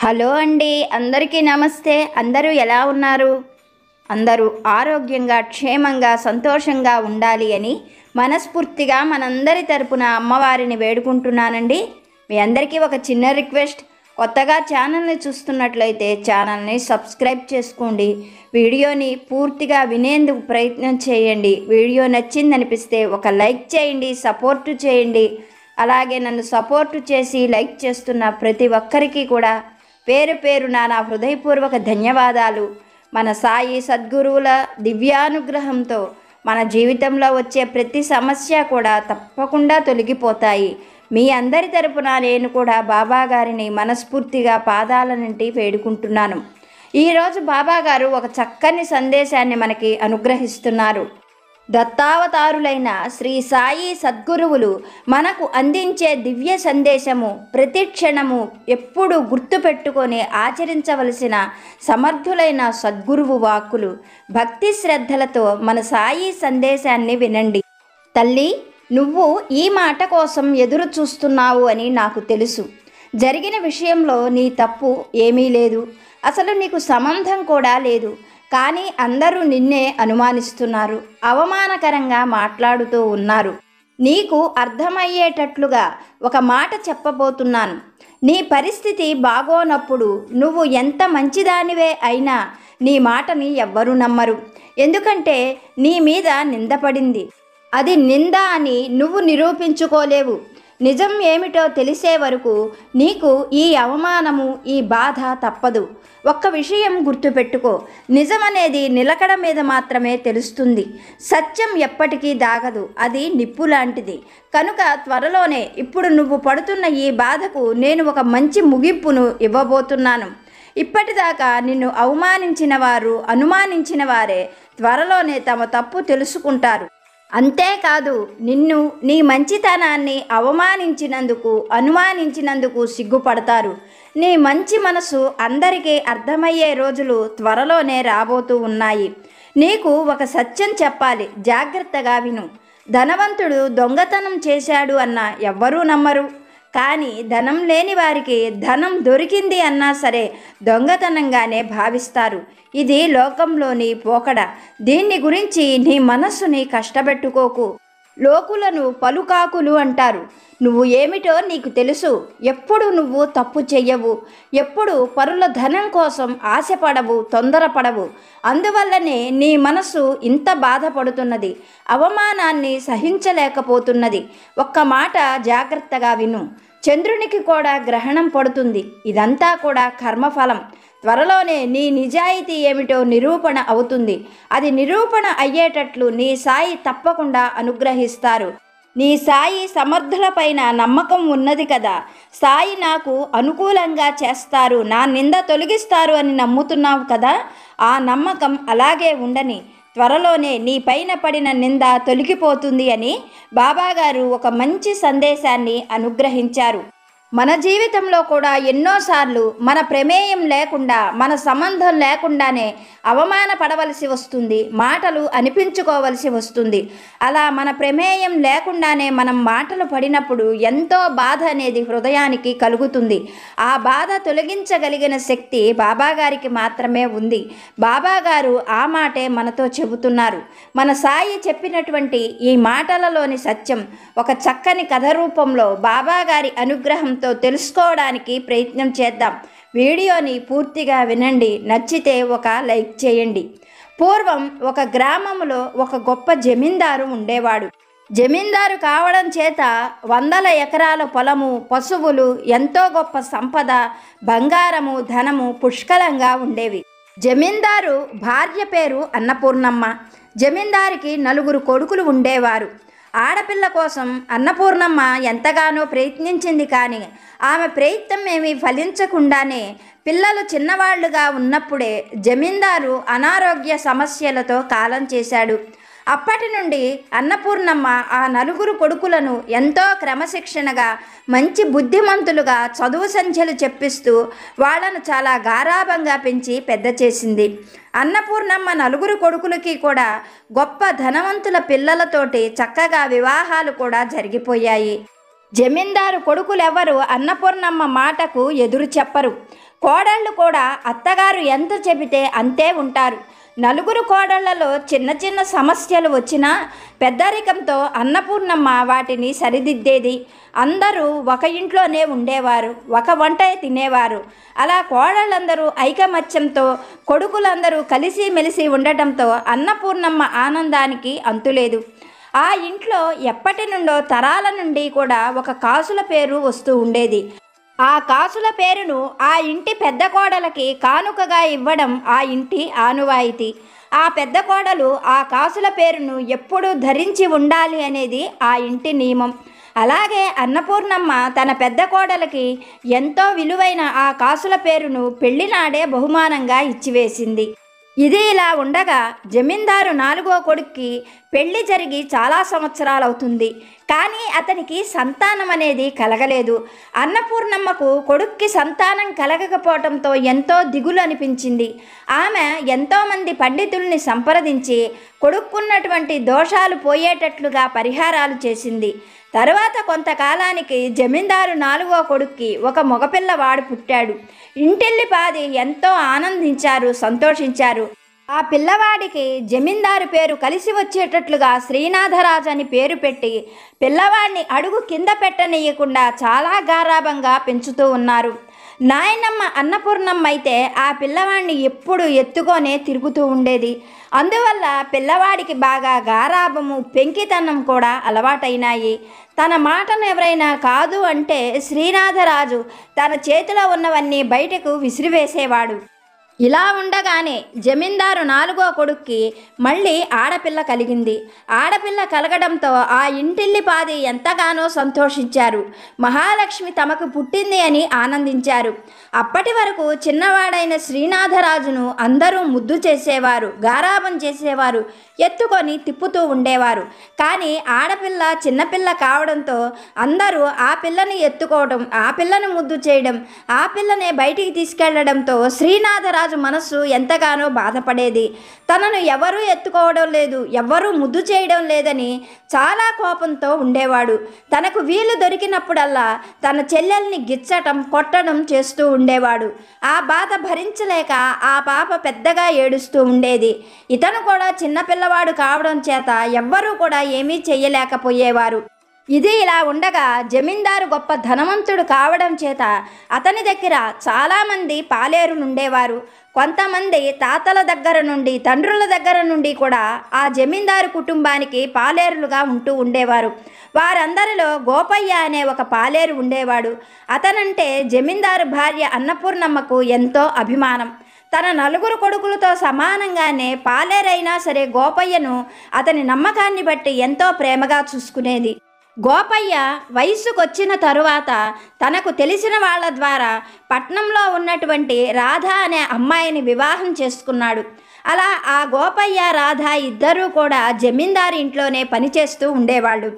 Hello అండి, అందరికీ నమస్తే. అందరూ ఎలా ఉన్నారు? అందరూ ఆరోగ్యంగా, క్షేమంగా, సంతోషంగా ఉండాలి అని మనస్ఫూర్తిగా మనందరి తరపున అమ్మవారిని వేడుకుంటున్నానండి. మీ అందరికీ ఒక చిన్న రిక్వెస్ట్, కొత్తగా ఛానల్ని చూస్తున్నట్లయితే ఛానల్ని సబ్స్క్రైబ్ చేసుకోండి. వీడియోని పూర్తిగా వినేందుకు ప్రయత్నం చేయండి. వీడియో నచ్చిందనిపిస్తే ఒక లైక్ చేయండి, సపోర్టు చేయండి. అలాగే నన్ను సపోర్టు చేసి లైక్ చేస్తున్న ప్రతి ఒక్కరికి కూడా పేరు పేరున నా హృదయపూర్వక ధన్యవాదాలు. మన సాయి సద్గురువుల దివ్యానుగ్రహంతో మన జీవితంలో వచ్చే ప్రతి సమస్య కూడా తప్పకుండా తొలగిపోతాయి. మీ అందరి తరపున నేను కూడా బాబాగారిని మనస్ఫూర్తిగా పాదాల నుండి వేడుకుంటున్నాను. ఈరోజు బాబాగారు ఒక చక్కని సందేశాన్ని మనకి అనుగ్రహిస్తున్నారు. దత్తావతారులైన శ్రీ సాయి సద్గురువులు మనకు అందించే దివ్య సందేశము ప్రతి క్షణము ఎప్పుడు గుర్తుపెట్టుకొని ఆచరించవలసిన సమర్థులైన సద్గురువు వాక్కులు. భక్తి శ్రద్ధలతో మన సాయి సందేశాన్ని వినండి. తల్లి, నువ్వు ఈ మాట కోసం ఎదురు చూస్తున్నావు అని నాకు తెలుసు. జరిగిన విషయంలో నీ తప్పు ఏమీ లేదు. అసలు నీకు సంబంధం కూడా లేదు. కానీ అందరూ నిన్నే అనుమానిస్తున్నారు, అవమానకరంగా మాట్లాడుతూ ఉన్నారు. నీకు అర్థమయ్యేటట్లుగా ఒక మాట చెప్పబోతున్నాను. నీ పరిస్థితి బాగోనప్పుడు నువ్వు ఎంత మంచిదానివే అయినా నీ మాటని ఎవ్వరూ నమ్మరు. ఎందుకంటే నీ మీద నింద పడింది. అది నింద అని నువ్వు నిరూపించుకోలేవు. నిజం ఏమిటో తెలిసే వరకు నీకు ఈ అవమానము, ఈ బాధ తప్పదు. ఒక్క విషయం గుర్తుపెట్టుకో, నిజమనేది నిలకడ మీద మాత్రమే తెలుస్తుంది. సత్యం ఎప్పటికీ దాగదు, అది నిప్పు లాంటిది. కనుక త్వరలోనే ఇప్పుడు నువ్వు పడుతున్న ఈ బాధకు నేను ఒక మంచి ముగింపును ఇవ్వబోతున్నాను. ఇప్పటిదాకా నిన్ను అవమానించిన వారు, అనుమానించిన వారే త్వరలోనే తమ తప్పు తెలుసుకుంటారు. అంతేకాదు, నిన్ను, నీ మంచితనాన్ని అవమానించినందుకు, అనుమానించినందుకు సిగ్గుపడతారు. నీ మంచి మనసు అందరికీ అర్థమయ్యే రోజులు త్వరలోనే రాబోతూ ఉన్నాయి. నీకు ఒక సత్యం చెప్పాలి, జాగ్రత్తగా విను. ధనవంతుడు దొంగతనం చేశాడు అన్నా ఎవ్వరూ నమ్మరు. కానీ ధనం లేని వారికి ధనం దొరికింది అన్నా సరే దొంగతనంగానే భావిస్తారు. ఇది లోకంలోని పోకడ. దీన్ని గురించి నీ మనస్సుని కష్టపెట్టుకోకు. లోకులను పలుకాకులు అంటారు. నువ్వు ఏమిటో నీకు తెలుసు. ఎప్పుడు నువ్వు తప్పు చెయ్యవు. ఎప్పుడు పరుల ధనం కోసం ఆశపడవు, తొందరపడవు. అందువల్లనే నీ మనసు ఇంత బాధపడుతున్నది, అవమానాన్ని సహించలేకపోతున్నది. ఒక్క మాట జాగ్రత్తగా విను. చంద్రునికి కూడా గ్రహణం పడుతుంది. ఇదంతా కూడా కర్మఫలం. త్వరలోనే నీ నిజాయితీ ఏమిటో నిరూపణ అవుతుంది. అది నిరూపణ అయ్యేటట్లు నీ సాయి తప్పకుండా అనుగ్రహిస్తారు. నీ సాయి సమర్థులపైన నమ్మకం ఉన్నది కదా. సాయి నాకు అనుకూలంగా చేస్తారు, నా నింద తొలగిస్తారు అని నమ్ముతున్నావు కదా. ఆ నమ్మకం అలాగే ఉండని. త్వరలోనే నీ పైన పడిన నింద తొలగిపోతుంది అని బాబాగారు ఒక మంచి సందేశాన్ని అనుగ్రహించారు. మన జీవితంలో కూడా ఎన్నోసార్లు మన ప్రమేయం లేకుండా, మన సంబంధం లేకుండానే అవమానపడవలసి వస్తుంది, మాటలు అనిపించుకోవలసి వస్తుంది. అలా మన ప్రమేయం లేకుండానే మనం మాటలు పడినప్పుడు ఎంతో బాధ అనేది హృదయానికి కలుగుతుంది. ఆ బాధ తొలగించగలిగిన శక్తి బాబాగారికి మాత్రమే ఉంది. బాబాగారు ఆ మాటే మనతో చెబుతున్నారు. మన సాయి చెప్పినటువంటి ఈ మాటలలోని సత్యం ఒక చక్కని కథ రూపంలో బాబాగారి అనుగ్రహంతో తెలుసుకోవడానికి ప్రయత్నం చేద్దాం. వీడియోని పూర్తిగా వినండి. నచ్చితే ఒక లైక్ చేయండి. పూర్వం ఒక గ్రామంలో ఒక గొప్ప జమీందారు ఉండేవాడు. జమీందారు కావడం చేత వందల ఎకరాల పొలము, పశువులు, ఎంతో గొప్ప సంపద, బంగారము, ధనము పుష్కలంగా ఉండేవి. జమీందారు భార్య పేరు అన్నపూర్ణమ్మ. జమీందారికి 4 కొడుకులు ఉండేవారు. ఆడపిల్ల కోసం అన్నపూర్ణమ్మ ఎంతగానో ప్రయత్నించింది. కానీ ఆమె ప్రయత్నం ఏమీ ఫలించకుండానే పిల్లలు చిన్నవాళ్లుగా ఉన్నప్పుడే జమీందారు అనారోగ్య సమస్యలతో కాలం చేశాడు. అప్పటి నుండి అన్నపూర్ణమ్మ ఆ 4 కొడుకులను ఎంతో క్రమశిక్షణగా, మంచి బుద్ధిమంతులుగా చదువు సంఖ్యలు చెప్పిస్తూ వాళ్ళను చాలా గారాబంగా పెంచి పెద్ద చేసింది. అన్నపూర్ణమ్మ 4 కొడుకులకి కూడా గొప్ప ధనవంతుల పిల్లలతోటి చక్కగా వివాహాలు కూడా జరిగిపోయాయి. జమీందారు కొడుకులెవరు అన్నపూర్ణమ్మ మాటకు ఎదురు చెప్పరు. కోడళ్ళు కూడా అత్తగారు ఎంత చెబితే అంతే ఉంటారు. నలుగురు కోడళ్లలో చిన్న చిన్న సమస్యలు వచ్చినా పెద్దరికంతో అన్నపూర్ణమ్మ వాటిని సరిదిద్దేది. అందరూ ఒక ఇంట్లోనే ఉండేవారు, ఒక వంట తినేవారు. అలా కోడళ్ళందరూ ఐకమత్యంతో, కొడుకులందరూ కలిసిమెలిసి ఉండటంతో అన్నపూర్ణమ్మ ఆనందానికి అంతులేదు. ఆ ఇంట్లో ఎప్పటి నుండో తరాల నుండి కూడా ఒక కాసుల పేరు వస్తూ ఉండేది. ఆ కాసుల పేరును ఆ ఇంటి పెద్ద కోడలకి కానుకగా ఇవ్వడం ఆ ఇంటి ఆనువాయితీ. ఆ పెద్ద కోడలు ఆ కాసుల పేరును ఎప్పుడూ ధరించి ఉండాలి అనేది ఆ ఇంటి నియమం. అలాగే అన్నపూర్ణమ్మ తన పెద్ద కోడలకి ఎంతో విలువైన ఆ కాసుల పేరును పెళ్లినాడే బహుమానంగా ఇచ్చివేసింది. ఇది ఇలా ఉండగా జమీందారు 4వ కొడుక్కి పెళ్లి జరిగి చాలా సంవత్సరాలవుతుంది. కానీ అతనికి సంతానం అనేది కలగలేదు. అన్నపూర్ణమ్మకు కొడుక్కి సంతానం కలగకపోవడంతో ఎంతో దిగులు అనిపించింది. ఆమె ఎంతోమంది పండితుల్ని సంప్రదించి కొడుక్కున్నటువంటి దోషాలు పోయేటట్లుగా పరిహారాలు చేసింది. తరువాత కొంతకాలానికి జమీందారు 4వ కొడుక్కి ఒక మగపిల్లవాడు పుట్టాడు. ఇంటిల్లిపాది ఎంతో ఆనందించారు, సంతోషించారు. ఆ పిల్లవాడికి జమీందారు పేరు కలిసి వచ్చేటట్లుగా శ్రీనాథరాజు అని పేరు పెట్టి పిల్లవాడిని అడుగు కింద పెట్టనీయకుండా చాలా గారాబంగా పెంచుతూ ఉన్నారు. నాయనమ్మ అన్నపూర్ణమ్మ అయితే ఆ పిల్లవాడిని ఎప్పుడు ఎత్తుకొనే తిరుగుతూ ఉండేది. అందువల్ల పిల్లవాడికి బాగా గారాబము, పెంకితనం కూడా అలవాటైనాయి. తన మాటను ఎవరైనా కాదు అంటే శ్రీనాథరాజు తన చేతిలో ఉన్నవన్నీ బయటకు విసిరివేసేవాడు. ఇలా ఉండగానే జమీందారు 4వ కొడుక్కి మళ్ళీ ఆడపిల్ల కలిగింది. ఆడపిల్ల కలగడంతో ఆ ఇంటిల్లిపాది ఎంతగానో సంతోషించారు. మహాలక్ష్మి తమకు పుట్టింది అని ఆనందించారు. అప్పటి వరకు చిన్నవాడైన శ్రీనాథరాజును అందరూ ముద్దు చేసేవారు, గారాబం చేసేవారు, ఎత్తుకొని తిప్పుతూ ఉండేవారు. కానీ ఆడపిల్ల చిన్నపిల్ల కావడంతో అందరూ ఆ పిల్లని ఎత్తుకోవడం, ఆ పిల్లను ముద్దు చేయడం, ఆ పిల్లనే బయటికి తీసుకెళ్లడంతో శ్రీనాథరాజు మనస్సు ఎంతగానో బాధపడేది. తనను ఎవరూ ఎత్తుకోవడం లేదు, ఎవరూ ముద్దు చేయడం లేదని చాలా కోపంతో ఉండేవాడు. తనకు వీలు దొరికినప్పుడల్లా తన చెల్లెల్ని గిచ్చటం, కొట్టడం చేస్తూ ఉండేవాడు. ఆ బాధ భరించలేక ఆ పాప పెద్దగా ఏడుస్తూ ఉండేది. ఇతను కూడా చిన్నపిల్లవాడు కావడం చేత ఎవ్వరూ కూడా ఏమీ చెయ్యలేకపోయేవారు. ఇది ఇలా ఉండగా జమీందారు గొప్ప ధనవంతుడు కావడం చేత అతని దగ్గర చాలామంది పాలేరులుండేవారు. కొంతమంది తాతల దగ్గర నుండి, తండ్రుల దగ్గర నుండి కూడా ఆ జమీందారు కుటుంబానికి పాలేరులుగా ఉంటూ ఉండేవారు. వారందరిలో గోపయ్య అనే ఒక పాలేరు ఉండేవాడు. అతనంటే జమీందారు భార్య అన్నపూర్ణమ్మకు ఎంతో అభిమానం. తన 4 కొడుకులతో సమానంగానే పాలేరైనా సరే గోపయ్యను అతని నమ్మకాన్ని బట్టి ఎంతో ప్రేమగా చూసుకునేది. గోపయ్య వయస్సుకొచ్చిన తరువాత తనకు తెలిసిన వాళ్ళ ద్వారా పట్నంలో ఉన్నటువంటి రాధ అనే అమ్మాయిని వివాహం చేసుకున్నాడు. అలా ఆ గోపయ్య, రాధ ఇద్దరూ కూడా జమీందారు ఇంట్లోనే పనిచేస్తూ ఉండేవాళ్ళు.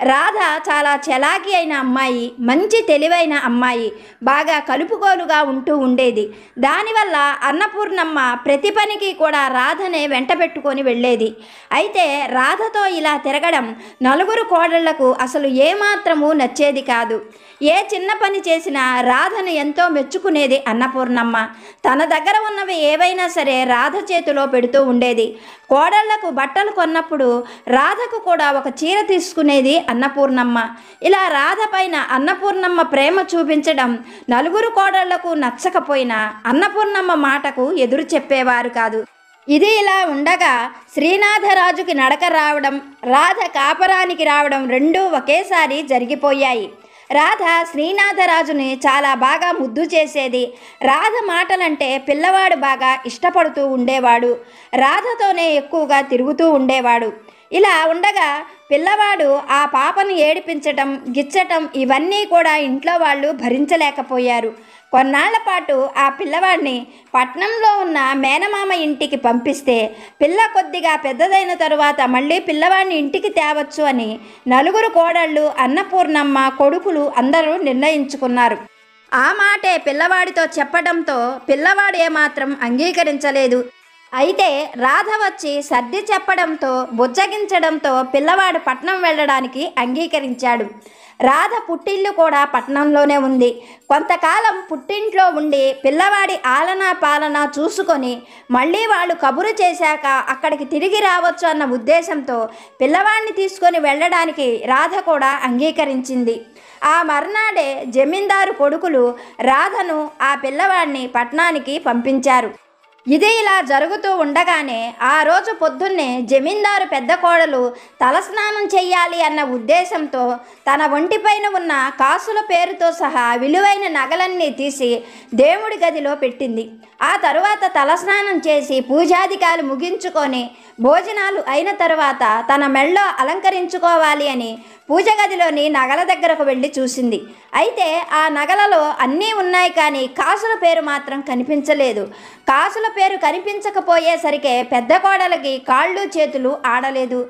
రాధ చాలా చలాకీ అయిన అమ్మాయి, మంచి తెలివైన అమ్మాయి, బాగా కలుపుగోలుగా ఉంటూ ఉండేది. దానివల్ల అన్నపూర్ణమ్మ ప్రతి పనికి కూడా రాధనే వెంట పెట్టుకొని వెళ్ళేది. అయితే రాధతో ఇలా తిరగడం 4 కోడళ్లకు అసలు ఏమాత్రమూ నచ్చేది కాదు. ఏ చిన్న పని చేసినా రాధను ఎంతో మెచ్చుకునేది అన్నపూర్ణమ్మ. తన దగ్గర ఉన్నవి ఏవైనా సరే రాధ చేతిలో పెడుతూ ఉండేది. కోడళ్లకు బట్టలు కొన్నప్పుడు రాధకు కూడా ఒక చీర తీసుకునేది అన్నపూర్ణమ్మ. ఇలా రాధ పైన అన్నపూర్ణమ్మ ప్రేమ చూపించడం 4 కోడళ్లకు నచ్చకపోయినా అన్నపూర్ణమ్మ మాటకు ఎదురు చెప్పేవారు కాదు. ఇది ఇలా ఉండగా శ్రీనాథరాజుకి నడక రావడం, రాధ కాపరానికి రావడం రెండూ ఒకేసారి జరిగిపోయాయి. రాధ శ్రీనాథరాజుని చాలా బాగా ముద్దు చేసేది. రాధ మాటలంటే పిల్లవాడు బాగా ఇష్టపడుతూ ఉండేవాడు. రాధతోనే ఎక్కువగా తిరుగుతూ ఉండేవాడు. ఇలా ఉండగా పిల్లవాడు ఆ పాపను ఏడిపించటం, గిచ్చటం ఇవన్నీ కూడా ఇంట్లో వాళ్ళు భరించలేకపోయారు. కొన్నాళ్ల పాటు ఆ పిల్లవాడిని పట్నంలో ఉన్న మేనమామ ఇంటికి పంపిస్తే పిల్ల కొద్దిగా పెద్దదైన తరువాత మళ్ళీ పిల్లవాడిని ఇంటికి తేవచ్చు అని 4 కోడళ్ళు, అన్నపూర్ణమ్మ, కొడుకులు అందరూ నిర్ణయించుకున్నారు. ఆ మాటే పిల్లవాడితో చెప్పడంతో పిల్లవాడు ఏమాత్రం అంగీకరించలేదు. అయితే రాధ వచ్చి సర్ది చెప్పడంతో బుజ్జగించడంతో పిల్లవాడు పట్నం వెళ్ళడానికి అంగీకరించాడు. రాధ పుట్టిల్లు కూడా పట్నంలోనే ఉంది. కొంతకాలం పుట్టింట్లో ఉండి పిల్లవాడి ఆలనా పాలనా చూసుకొని మళ్ళీ వాళ్ళు కబురు చేశాక అక్కడికి తిరిగి రావచ్చు అన్న ఉద్దేశంతో పిల్లవాడిని తీసుకొని వెళ్ళడానికి రాధ కూడా అంగీకరించింది. ఆ మర్నాడే జమీందారు కొడుకులు రాధను ఆ పిల్లవాడిని పట్నానికి పంపించారు. ఇది ఇలా జరుగుతూ ఉండగానే ఆ రోజు పొద్దున్నే జమీందారు పెద్ద కోడలు తలస్నానం చెయ్యాలి అన్న ఉద్దేశంతో తన ఒంటిపైన ఉన్న కాసుల పేరుతో సహా విలువైన నగలన్నీ తీసి దేవుడి గదిలో పెట్టింది. ఆ తరువాత తలస్నానం చేసి పూజాధికాలు ముగించుకొని భోజనాలు అయిన తర్వాత తన మెళ్ళో అలంకరించుకోవాలి అని పూజ గదిలోని నగల దగ్గరకు వెళ్ళి చూసింది. అయితే ఆ నగలలో అన్నీ ఉన్నాయి, కానీ కాసుల పేరు మాత్రం కనిపించలేదు. కాసుల పేరు కనిపించకపోయేసరికి పెద్ద కోడలికి కాళ్ళు చేతులు ఆడలేదు.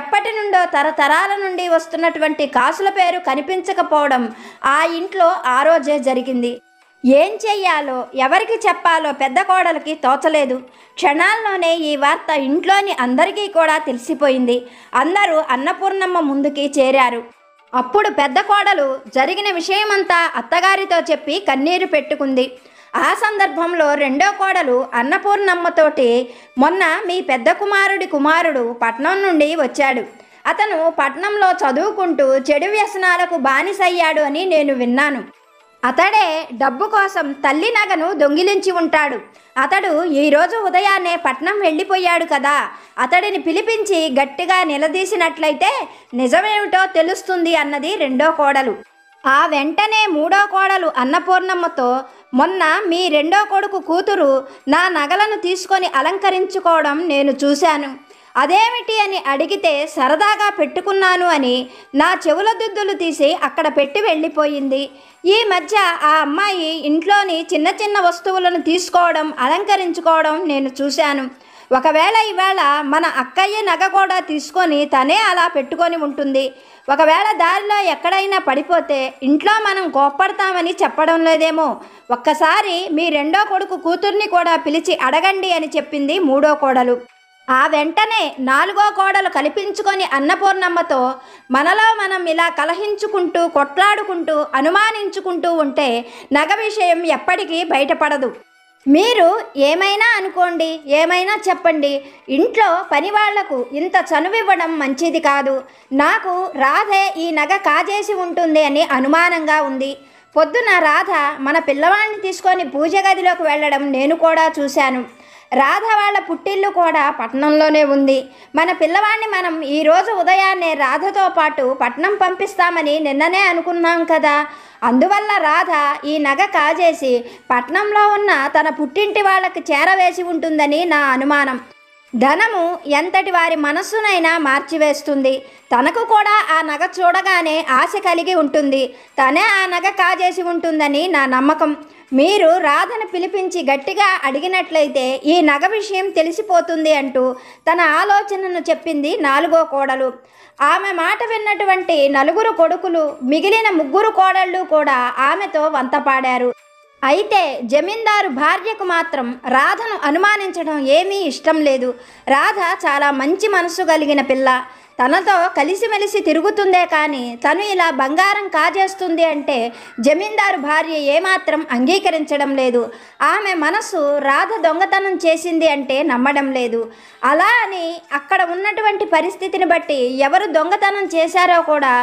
ఎప్పటి నుండో తరతరాల నుండి వస్తున్నటువంటి కాసుల పేరు కనిపించకపోవడం ఆ ఇంట్లో ఆ రోజే జరిగింది. ఏం చెయ్యాలో ఎవరికి చెప్పాలో పెద్ద కోడలికి తోచలేదు. క్షణాల్లోనే ఈ వార్త ఇంట్లోని అందరికీ కూడా తెలిసిపోయింది. అందరూ అన్నపూర్ణమ్మ ముందుకి చేరారు. అప్పుడు పెద్ద కోడలు జరిగిన విషయమంతా అత్తగారితో చెప్పి కన్నీరు పెట్టుకుంది. ఆ సందర్భంలో రెండో కోడలు అన్నపూర్ణమ్మతోటి, మొన్న మీ పెద్ద కుమారుడు పట్నం నుండి వచ్చాడు. అతను పట్నంలో చదువుకుంటూ చెడు వ్యసనాలకు బానిసయ్యాడు అని నేను విన్నాను. అతడే డబ్బు కోసం తల్లి నగను దొంగిలించి ఉంటాడు. అతడు ఈరోజు ఉదయాన్నే పట్నం వెళ్ళిపోయాడు కదా, అతడిని పిలిపించి గట్టిగా నిలదీసినట్లయితే నిజమేమిటో తెలుస్తుంది అన్నది రెండో కోడలు. ఆ వెంటనే మూడో కోడలు అన్నపూర్ణమ్మతో, మొన్న మీ రెండో కొడుకు కూతురు నా నగలను తీసుకొని అలంకరించుకోవడం నేను చూశాను. అదేమిటి అని అడిగితే సరదాగా పెట్టుకున్నాను అని నా చెవుల దుద్దులు తీసి అక్కడ పెట్టి వెళ్ళిపోయింది. ఈ మధ్య ఆ అమ్మాయి ఇంట్లోని చిన్న చిన్న వస్తువులను తీసుకోవడం అలంకరించుకోవడం నేను చూశాను. ఒకవేళ ఇవాళ మన అక్కయ్య నగ కూడా తీసుకొని తనే అలా పెట్టుకొని ఉంటుంది. ఒకవేళ దారిలో ఎక్కడైనా పడిపోతే ఇంట్లో మనం కోప్పడతామని చెప్పడం లేదేమో. ఒక్కసారి మీ రెండో కొడుకు కూతుర్ని కూడా పిలిచి అడగండి అని చెప్పింది మూడో కోడలు. ఆ వెంటనే నాలుగో కోడలు కల్పించుకొని అన్నపూర్ణమ్మతో, మనలో మనం ఇలా కలహించుకుంటూ కొట్లాడుకుంటూ అనుమానించుకుంటూ ఉంటే నగ విషయం ఎప్పటికీ బయటపడదు. మీరు ఏమైనా అనుకోండి, ఏమైనా చెప్పండి, ఇంట్లో పని వాళ్లకు ఇంత చనువివ్వడం మంచిది కాదు. నాకు రాధే ఈ నగ కాజేసి ఉంటుంది అని అనుమానంగా ఉంది. పొద్దున రాధ మన పిల్లవాడిని తీసుకొని పూజ గదిలోకి వెళ్ళడం నేను కూడా చూశాను. రాధ వాళ్ళ పుట్టిల్లు కూడా పట్నంలోనే ఉంది. మన పిల్లవాడిని మనం ఈరోజు ఉదయాన్నే రాధతో పాటు పట్నం పంపిస్తామని నిన్ననే అనుకున్నాం కదా. అందువల్ల రాధ ఈ నగ కాజేసి పట్నంలో ఉన్న తన పుట్టింటి వాళ్ళకి చేరవేసి ఉంటుందని నా అనుమానం. ధనము ఎంతటి వారి మనస్సునైనా మార్చివేస్తుంది. తనకు కూడా ఆ నగ చూడగానే ఆశ కలిగి ఉంటుంది. తనే ఆ నగ కాజేసి ఉంటుందని నా నమ్మకం. మీరు రాధను పిలిపించి గట్టిగా అడిగినట్లయితే ఈ నగ విషయం తెలిసిపోతుంది అంటూ తన ఆలోచనను చెప్పింది నాలుగో కోడలు. ఆమె మాట విన్నటువంటి నలుగురు కొడుకులు, మిగిలిన ముగ్గురు కోడళ్ళు కూడా ఆమెతో వంతపాడారు. అయితే జమీందారు భార్యకు మాత్రం రాధను అనుమానించడం ఏమీ ఇష్టం లేదు. రాధ చాలా మంచి మనసు కలిగిన పిల్ల. తనతో కలిసిమెలిసి తిరుగుతుందే కానీ తను ఇలా బంగారం కాజేస్తుంది అంటే జమీందారు భార్య ఏమాత్రం అంగీకరించడం లేదు. ఆమె మనసు రాధ దొంగతనం చేసింది అంటే నమ్మడం లేదు. అలా అని అక్కడ ఉన్నటువంటి పరిస్థితిని బట్టి ఎవరు దొంగతనం చేశారో కూడా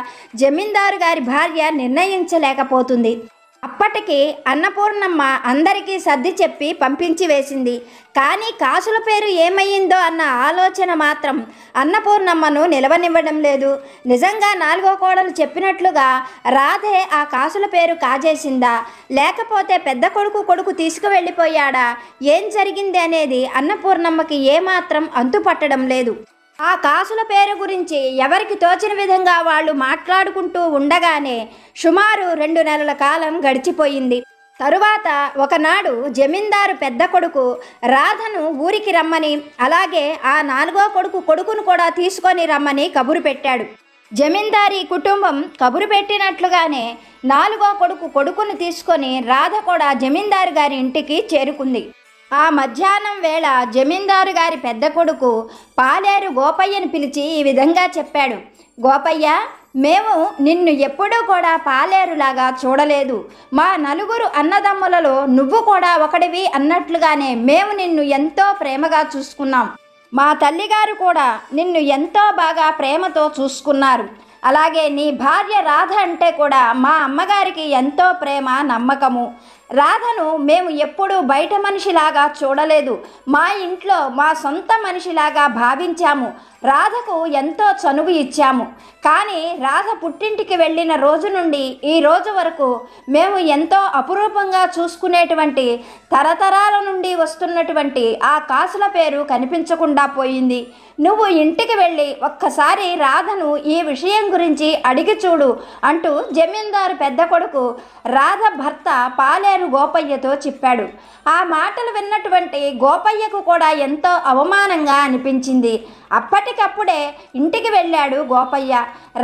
జమీందారు గారి భార్య నిర్ణయించలేకపోతుంది. అప్పటికి అన్నపూర్ణమ్మ అందరికీ సర్ది చెప్పి పంపించి వేసింది. కానీ కాసుల పేరు ఏమయ్యిందో అన్న ఆలోచన మాత్రం అన్నపూర్ణమ్మను నిలవనివ్వడం లేదు. నిజంగా నాలుగో కోడలు చెప్పినట్లుగా రాధే ఆ కాసుల పేరు కాజేసిందా, లేకపోతే పెద్ద కొడుకు తీసుకువెళ్ళిపోయాడా, ఏం జరిగింది అనేది అన్నపూర్ణమ్మకి ఏమాత్రం అంతుపట్టడం లేదు. ఆ కాసుల పేరు గురించి ఎవరికి తోచిన విధంగా వాళ్ళు మాట్లాడుకుంటూ ఉండగానే సుమారు 2 నెలల కాలం గడిచిపోయింది. తరువాత ఒకనాడు జమీందారు పెద్ద కొడుకు రాధను ఊరికి రమ్మని, అలాగే ఆ నాలుగో కొడుకును కూడా తీసుకొని రమ్మని కబురు పెట్టాడు. జమీందారీ కుటుంబం కబురు పెట్టినట్లుగానే నాలుగో కొడుకుని తీసుకొని రాధ కూడా జమీందారు గారి ఇంటికి చేరుకుంది. ఆ మధ్యాహ్నం వేళ జమీందారు గారి పెద్ద కొడుకు పాలేరు గోపయ్యను పిలిచి ఈ విధంగా చెప్పాడు. గోపయ్య, మేము నిన్ను ఎప్పుడూ కూడా పాలేరులాగా చూడలేదు. మా నలుగురు అన్నదమ్ములలో నువ్వు కూడా ఒకడివి అన్నట్లుగానే మేము నిన్ను ఎంతో ప్రేమగా చూసుకున్నాం. మా తల్లిగారు కూడా నిన్ను ఎంతో బాగా ప్రేమతో చూసుకున్నారు. అలాగే నీ భార్య రాధ అంటే కూడా మా అమ్మగారికి ఎంతో ప్రేమ, నమ్మకము. రాధను మేము ఎప్పుడూ బయట మనిషిలాగా చూడలేదు. మా ఇంట్లో మా సొంత మనిషిలాగా భావించాము. రాధకు ఎంతో చనువు ఇచ్చాము. కానీ రాధ పుట్టింటికి వెళ్ళిన రోజు నుండి ఈ రోజు వరకు మేము ఎంతో అపురూపంగా చూసుకునేటువంటి తరతరాల నుండి వస్తున్నటువంటి ఆ కాసుల పేరు కనిపించకుండా పోయింది. నువ్వు ఇంటికి వెళ్ళి ఒక్కసారి రాధను ఈ విషయం గురించి అడిగి చూడు అంటూ జమీందారు పెద్ద కొడుకు రాధ భర్త పాలేరు గోపయ్యతో చెప్పాడు. ఆ మాటలు విన్నటువంటి గోపయ్యకు కూడా ఎంతో అవమానంగా అనిపించింది. అప్పటికప్పుడే ఇంటికి వెళ్ళాడు గోపయ్య.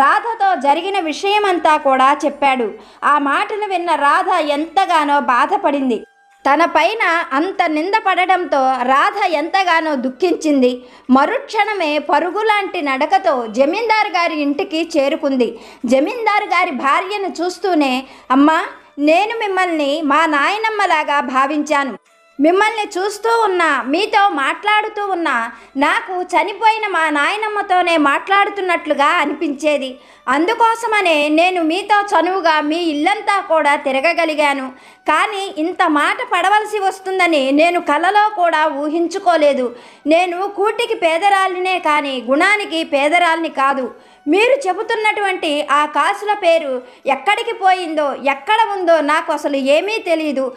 రాధతో జరిగిన విషయమంతా కూడా చెప్పాడు. ఆ మాటలు విన్న రాధ ఎంతగానో బాధపడింది. తన పైన అంత నింద పడడంతో రాధ ఎంతగానో దుఃఖించింది. మరుక్షణమే పరుగులాంటి నడకతో జమీందారు గారి ఇంటికి చేరుకుంది. జమీందారు గారి భార్యను చూస్తూనే, అమ్మా, నేను మిమ్మల్ని మా నాయనమ్మలాగా భావించాను. మిమ్మల్ని చూస్తూ ఉన్నా, మీతో మాట్లాడుతూ ఉన్నా నాకు చనిపోయిన మా నాయనమ్మతోనే మాట్లాడుతున్నట్లుగా అనిపించేది. అందుకోసమనే నేను మీతో చనువుగా మీ ఇల్లంతా కూడా తిరగగలిగాను. కానీ ఇంత మాట పడవలసి వస్తుందని నేను కలలో కూడా ఊహించుకోలేదు. నేను కూటికి పేదరాలినే కానీ గుణానికి పేదరాలిని కాదు. మీరు చెబుతున్నటువంటి ఆ కాసుల పేరు ఎక్కడికి పోయిందో, ఎక్కడ ఉందో నాకు అసలు ఏమీ తెలియదు.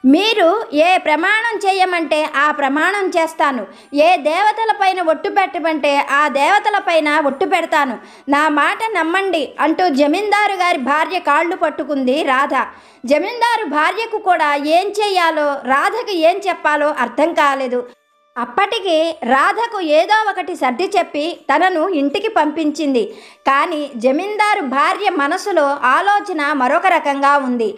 మీరు ఏ ప్రమాణం చేయమంటే ఆ ప్రమాణం చేస్తాను. ఏ దేవతలపైన ఒట్టు పెట్టమంటే ఆ దేవతలపైన ఒట్టు పెడతాను. నా మాట నమ్మండి అంటూ జమీందారు గారి భార్య కాళ్ళు పట్టుకుంది రాధ. జమీందారు భార్యకు కూడా ఏం చేయాలో, రాధకు ఏం చెప్పాలో అర్థం కాలేదు. అప్పటికి రాధకు ఏదో ఒకటి సర్ది చెప్పి తనను ఇంటికి పంపించింది. కానీ జమీందారు భార్య మనసులో ఆలోచన మరొక రకంగా ఉంది.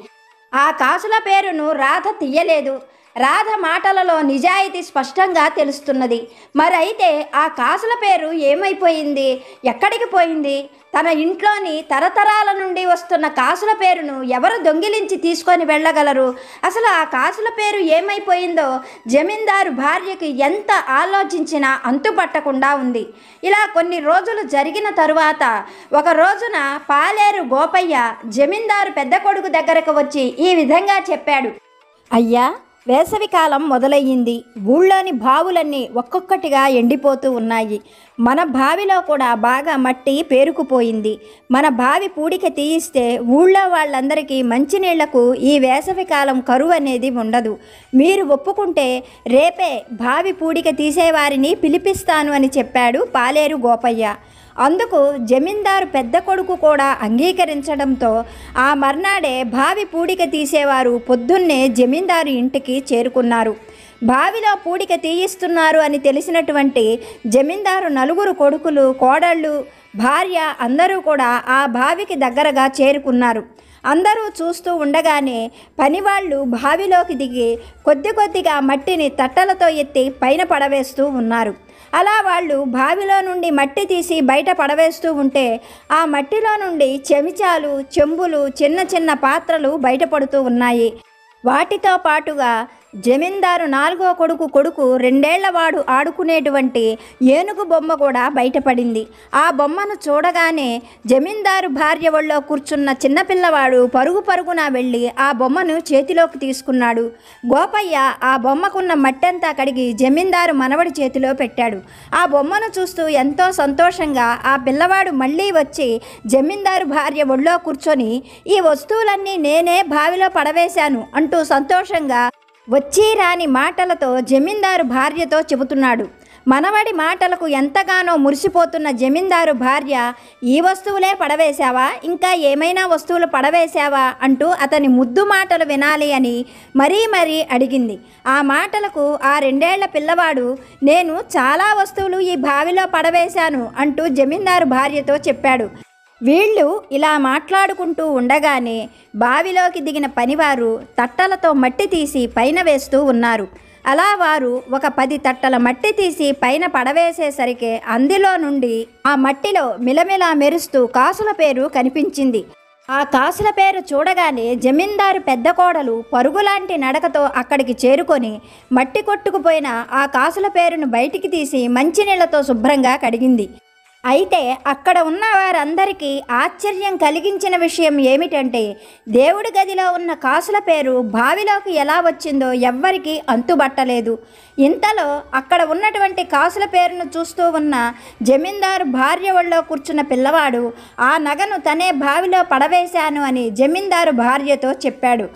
ఆ కాసుల పేరును రాధ తీయలేదు. రాధ మాటలలో నిజాయితీ స్పష్టంగా తెలుస్తున్నది. మరైతే ఆ కాసుల పేరు ఏమైపోయింది, ఎక్కడికి పోయింది? తన ఇంట్లోని తరతరాల నుండి వస్తున్న కాసుల పేరును ఎవరు దొంగిలించి తీసుకొని వెళ్ళగలరు? అసలు ఆ కాసుల పేరు ఏమైపోయిందో జమీందారు భార్యకి ఎంత ఆలోచించినా అంతుపట్టకుండా ఉంది. ఇలా కొన్ని రోజులు జరిగిన తరువాత ఒక రోజున పాలేరు గోపయ్య జమీందారు పెద్ద కొడుకు దగ్గరకు వచ్చి ఈ విధంగా చెప్పాడు. అయ్యా, వేసవికాలం మొదలయ్యింది. ఊళ్ళోని బావులన్నీ ఒక్కొక్కటిగా ఎండిపోతూ ఉన్నాయి. మన బావిలో కూడా బాగా మట్టి పేరుకుపోయింది. మన బావి పూడిక తీయిస్తే ఊళ్ళో వాళ్ళందరికీ మంచినీళ్లకు ఈ వేసవికాలం కరువు అనేది ఉండదు. మీరు ఒప్పుకుంటే రేపే బావి పూడిక తీసేవారిని పిలిపిస్తాను అని చెప్పాడు పాలేరు గోపయ్య. అందుకు జమీందారు పెద్ద కొడుకు కూడా అంగీకరించడంతో ఆ మర్నాడే బావి పూడిక తీసేవారు పొద్దున్నే జమీందారు ఇంటికి చేరుకున్నారు. బావిలో పూడిక తీయిస్తున్నారు అని తెలిసినటువంటి జమీందారు నలుగురు కొడుకులు, కోడళ్ళు, భార్య అందరూ కూడా ఆ బావికి దగ్గరగా చేరుకున్నారు. అందరూ చూస్తూ ఉండగానే పనివాళ్ళు బావిలోకి దిగి కొద్ది కొద్దిగా మట్టిని తట్టలతో ఎత్తి పైన పడవేస్తూ ఉన్నారు. అలా వాళ్ళు బావిలో నుండి మట్టి తీసి బయట పడవేస్తూ ఉంటే ఆ మట్టిలో నుండి చెంచాలు, చెంబులు, చిన్న చిన్న పాత్రలు బయటపడుతూ ఉన్నాయి. వాటితో పాటుగా జమీందారు నాలుగో కొడుకు 2 ఏళ్లవాడు ఆడుకునేటువంటి ఏనుగు బొమ్మ కూడా బయటపడింది. ఆ బొమ్మను చూడగానే జమీందారు భార్య ఒళ్ళో కూర్చున్న చిన్నపిల్లవాడు పరుగు పరుగున వెళ్ళి ఆ బొమ్మను చేతిలోకి తీసుకున్నాడు. గోపయ్య ఆ బొమ్మకున్న మట్టంతా కడిగి జమీందారు మనవడి చేతిలో పెట్టాడు. ఆ బొమ్మను చూస్తూ ఎంతో సంతోషంగా ఆ పిల్లవాడు మళ్ళీ వచ్చి జమీందారు భార్య ఒళ్ళో కూర్చొని ఈ వస్తువులన్నీ నేనే బావిలో పడవేశాను అంటూ సంతోషంగా వచ్చి రాని మాటలతో జమీందారు భార్యతో చెబుతున్నాడు. మనవడి మాటలకు ఎంతగానో మురిసిపోతున్న జమీందారు భార్య, ఈ వస్తువులే పడవేశావా, ఇంకా ఏమైనా వస్తువులు పడవేశావా అంటూ అతని ముద్దు మాటలు వినాలి అని మరీ అడిగింది. ఆ మాటలకు ఆ 2 ఏళ్ల పిల్లవాడు, నేను చాలా వస్తువులు ఈ బావిలో పడవేశాను అంటూ జమీందారు భార్యతో చెప్పాడు. వీళ్ళు ఇలా మాట్లాడుకుంటూ ఉండగానే బావిలోకి దిగిన పనివారు తట్టలతో మట్టి తీసి పైన వేస్తూ ఉన్నారు. అలా వారు ఒక 10 తట్టల మట్టి తీసి పైన పడవేసేసరికి అందులో నుండి ఆ మట్టిలో మిలమిలా మెరుస్తూ కాసుల పేరు కనిపించింది. ఆ కాసుల పేరు చూడగానే జమీందారు పెద్ద కోడలు పరుగులాంటి నడకతో అక్కడికి చేరుకొని మట్టి కొట్టుకుపోయిన ఆ కాసుల పేరును బయటికి తీసి మంచినీళ్లతో శుభ్రంగా కడిగింది. అయితే అక్కడ ఉన్న వారందరికీ ఆశ్చర్యం కలిగించిన విషయం ఏమిటంటే దేవుడి గదిలో ఉన్న కాసుల పేరు బావిలోకి ఎలా వచ్చిందో ఎవ్వరికీ అంతుబట్టలేదు. ఇంతలో అక్కడ ఉన్నటువంటి కాసుల పేరును చూస్తూ ఉన్న జమీందారు భార్య ఒళ్ళో కూర్చున్న పిల్లవాడు ఆ నగను తనే బావిలో పడవేశాను అని జమీందారు భార్యతో చెప్పాడు.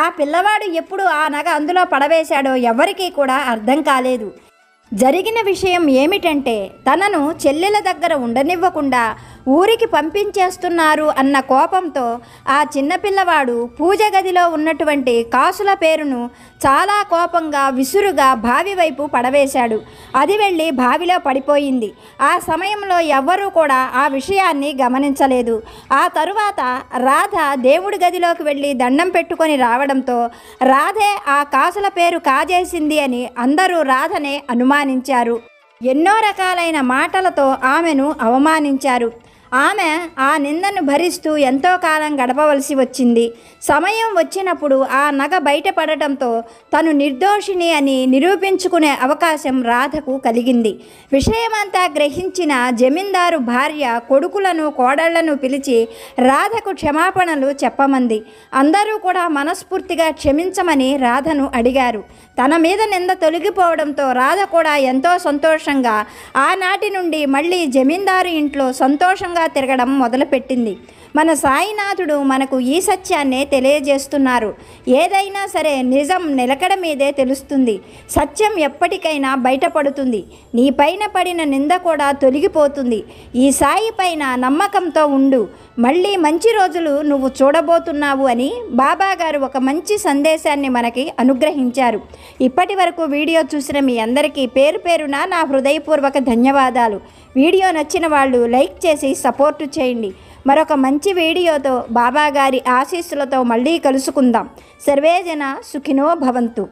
ఆ పిల్లవాడు ఎప్పుడు ఆ నగ అందులో పడవేశాడో ఎవరికీ కూడా అర్థం కాలేదు. జరిగిన విషయం ఏమిటంటే తనను చెల్లెల దగ్గర ఉండనివ్వకుండా ఊరికి పంపించేస్తున్నారు అన్న కోపంతో ఆ చిన్నపిల్లవాడు పూజ గదిలో ఉన్నటువంటి కాసుల పేరును చాలా కోపంగా విసురుగా బావి వైపు పడవేశాడు. అది వెళ్ళి బావిలో పడిపోయింది. ఆ సమయంలో ఎవ్వరూ కూడా ఆ విషయాన్ని గమనించలేదు. ఆ తరువాత రాధ దేవుడి గదిలోకి వెళ్ళి దండం పెట్టుకొని రావడంతో రాధే ఆ కాసుల పేరు కాజేసింది అని అందరూ రాధనే అనుమానించారు. ఎన్నో రకాలైన మాటలతో ఆమెను అవమానించారు. ఆమె ఆ నిందను భరిస్తూ ఎంతో కాలం గడపవలసి వచ్చింది. సమయం వచ్చినప్పుడు ఆ నగ బయటపడటంతో తను నిర్దోషిని అని నిరూపించుకునే అవకాశం రాధకు కలిగింది. విషయమంతా గ్రహించిన జమీందారు భార్య కొడుకులను కోడళ్లను పిలిచి రాధకు క్షమాపణలు చెప్పమంది. అందరూ కూడా మనస్ఫూర్తిగా క్షమించమని రాధను అడిగారు. తన మీద నింద తొలగిపోవడంతో రాధ కూడా ఎంతో సంతోషంగా ఆనాటి నుండి మళ్ళీ జమీందారు ఇంట్లో సంతోషంగా తిరగడం మొదలుపెట్టింది. మన సాయినాథుడు మనకు ఈ సత్యాన్నే తెలియజేస్తున్నారు. ఏదైనా సరే నిజం నిలకడ మీదే తెలుస్తుంది. సత్యం ఎప్పటికైనా బయటపడుతుంది. నీ పైన పడిన నింద కూడా తొలగిపోతుంది. ఈ సాయి పైన నమ్మకంతో ఉండు. మళ్ళీ మంచి రోజులు నువ్వు చూడబోతున్నావు అని బాబాగారు ఒక మంచి సందేశాన్ని మనకి అనుగ్రహించారు. ఇప్పటి వరకు వీడియో చూసిన మీ అందరికీ పేరు పేరున నా హృదయపూర్వక ధన్యవాదాలు. వీడియో నచ్చిన వాళ్ళు లైక్ చేసి సపోర్టు చేయండి. మరొక మంచి వీడియోతో బాబాగారి ఆశీస్సులతో మళ్ళీ కలుసుకుందాం. సర్వేజన సుఖినో భవంతు.